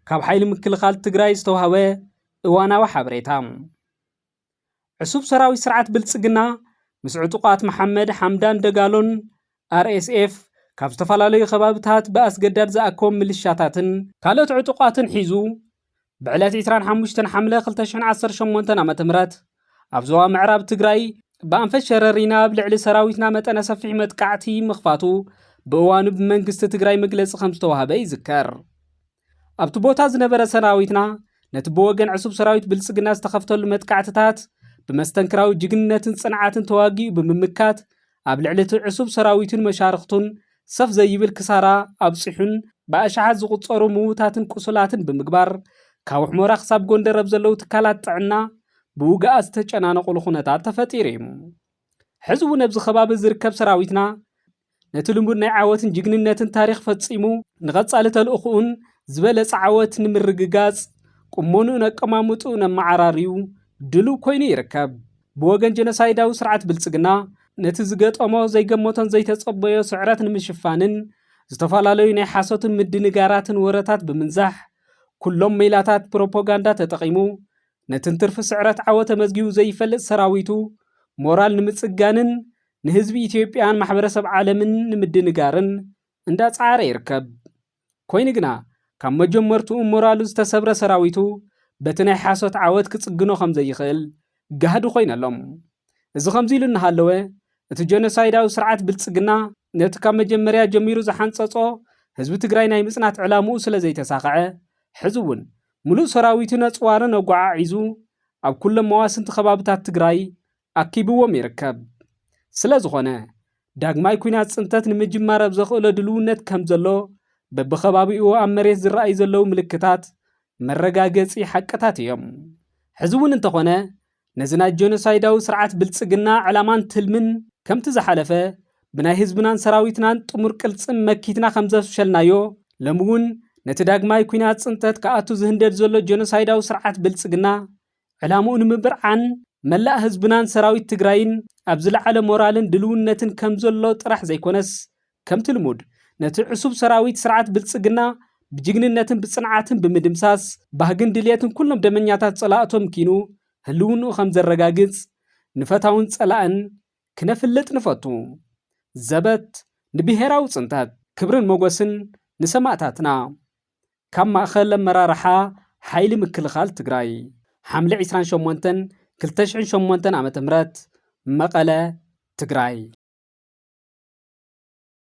ካብ ሓይሊ ምክልኻል ትግራይ ዝተዋህበ እዋናዊ ሓበሬታ ዕሱብ ሰራዊት ስርዓት ብልጽግና ምስ ዕጡቃት መሐመድ ሓምዳን ደጋሎን RSF ካብ ዝተፈላለዩ ከባቢታት በኣስገዳድ ዝኣከቦም ሚሊሻታትን ካልኦት ዕጡቃትን ሒዙ ብዕለት 25 ሐምለ 2018 ዓ.ም ኣብ ዞባ ምዕራብ ትግራይ ብኣንፈት ሸረሪና ብልዕሊ ሰራዊትና መጠነ ሰፊሕ መጥቃዕቲ ምኽፋቱ ብእዋኑ ብመንግስቲ ትግራይ መግለጺ ከም ዝተዋህበ ይዝከር። ኣብቲ ቦታ ዝነበረ ሰራዊትና ነቲ ብወገን ዕሱብ ሰራዊት ብልጽግና ዝተኸፍተሉ መጥቃዕትታት ብመስተንክራዊ ጅግንነትን ጽንዓትን ተዋጊኡ ብምምካት ኣብ ልዕሊ ዕሱብ ሰራዊትን መሻርክቱን ሰፍ ዘይብል ክሳራ ኣብጽሑን ብኣሽሓት ዝቁጸሩ ምዉታትን ቁስላትን ብምግባር ካብ ሕሞራ ክሳብ ጎንደር ኣብ ዘለዉ ትካላት ጥዕና ብውግኣት ዝተጨናነቁሉ ኩነታት ተፈጢሩ እዩ። ሕዚ እውን ኣብዚ ከባቢ ዝርከብ ሰራዊትና ነቲ ልሙድ ናይ ዓወትን ጅግንነትን ታሪክ ፈጺሙ ንቐጻሊ ተልእኹኡን ዝበለጸ ዓወት ንምርግጋጽ ቁመኑን ኣቀማምጡን ኣመዓራርዩ ድሉው ኮይኑ ይርከብ። ብወገን ጀኖሳይዳዊ ስርዓት ብልጽግና ነቲ ዝገጠሞ ዘይገመቶን ዘይተጸበዮ ስዕረት ንምሽፋንን ዝተፈላለዩ ናይ ሓሶትን ምድንጋራትን ወረታት ብምንዛሕ ኩሎም ሜላታት ፕሮፓጋንዳ ተጠቂሙ ነቲ ትርፊ ስዕረት ዓወተ መዝጊቡ ዘይፈልጥ ሰራዊቱ ሞራል ንምጽጋንን ንህዝቢ ኢትዮጵያን ማሕበረሰብ ዓለምን ንምድንጋርን እንዳጻዕረ ይርከብ። ኮይኑ ግና ካብ መጀመርቱ ሞራሉ ዝተሰብረ ሰራዊቱ በቲ ናይ ሓሶት ዓወት ክጽግኖ ከም ዘይኽእል ጋህዲ ኮይነሎም። እዚ ከምዚ ኢሉ እናሃለወ እቲ ጀኖሳይዳዊ ስርዓት ብልጽግና ነቲ ካብ መጀመርያ ጀሚሩ ዝሓንጸጾ ህዝቢ ትግራይ ናይ ምጽናት ዕላምኡ ስለ ዘይተሳኽዐ ሕዚ እውን ሙሉእ ሰራዊቱ ነጽዋርን ኣጓዓዒዙ ኣብ ኩሎም መዋስንቲ ከባቢታት ትግራይ ኣኪብዎም ይርከብ። ስለ ዝኾነ ዳግማይ ኩናት ጽንተት ንምጅማር ኣብ ዘኽእሎ ድልውነት ከም ዘሎ በብኸባቢኡ ኣብ መሬት ዝረኣዩ ዘለዉ ምልክታት መረጋገጺ ሓቅታት እዮም። ሕዚ እውን እንተኾነ ነዚ ናይ ጀኖሳይዳዊ ስርዓት ብልጽግና ዕላማን ትልምን ከምቲ ዝሓለፈ ብናይ ህዝብናን ሰራዊትናን ጥሙር ቅልጽም መኪትና ከም ዘፍሸልናዮ ሎሚ እውን ነቲ ዳግማይ ኩናት ጽንተት ከኣቱ ዝህንደድ ዘሎ ጀኖሳይዳዊ ስርዓት ብልጽግና ዕላምኡ ንምብርዓን መላእ ህዝብናን ሰራዊት ትግራይን ኣብ ዝለዓለ ሞራልን ድልውነትን ከም ዘሎ ጥራሕ ዘይኮነስ ከምቲ ልሙድ ነቲ ዕሱብ ሰራዊት ስርዓት ብልጽግና ብጅግንነትን ብጽንዓትን ብምድምሳስ ባህግን ድልየትን ኩሎም ደመኛታት ጸላእቶም ኪኑ ህልውንኡ ከም ዘረጋግጽ ንፈታውን ጸላእን ክነፍልጥ ንፈቱ። ዘበት ንብሔራዊ ጽንተት ክብርን ሞገስን ንሰማዕታትና ካብ ማእኸል ኣመራርሓ ሓይሊ ምክልኻል ትግራይ ሐምለ 28 2008 ዓ.ም መቐለ ትግራይ